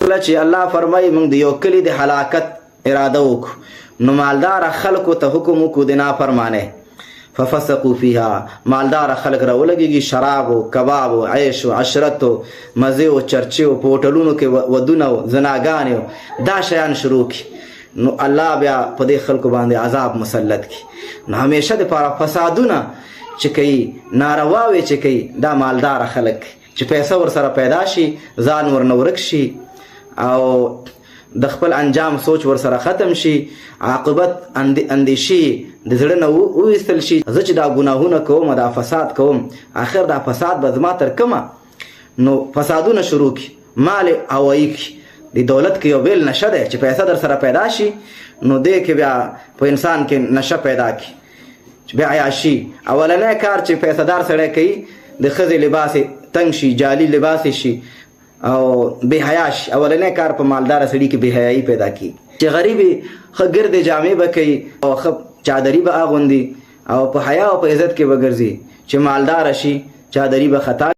کله چې الله فرمایي موږ د یو کلي د هلاکت اراده وکړو نو مالدار خلکو ته حکم وکړو د نافرمانۍ ففسقوا فيها مالدار خلک راولګيږي شراب او کباب او عيش او عشرت او مزه او چرچې او په هوټلونو کې ودونه او زناګانې دا شیان شروع کی نو الله بیا په دې خلکو باندې عذاب مسلط کی نو همیشه د پاره فسادونه چې کوي نارواوي چې کوي دا مالدار خلک چې پیسې ور سره پیدا شي ځان ور نورک شي او د خپل انجام سوچ ور سره ختم شي عاقبت اندیشي د زړه نه وایستل شي زه چې دا ګناهونه کوم دا فساد کوم اخر دا فساد به زما تر کومه نو فسادونه شروع کی مال هوایي کی د دولت کې یو بیل نشه ده چې پیسې در سره پیدا شي نو دې کې بیا په انسان کې نشه پیدا کی چې بیا عیاشي اولنې کار چې پیسې دار سره کوي د ښځې لباس تنګ شي جعلي لباس شي او بے حیاش اولنې کار په مالدار سړي کې بے حیايي پیدا کی چې غریبي خګرد جامې بکي او خب چادری به اغوندي او په حیا او په عزت کې وګرځي چې مالدار شي چادری به خطا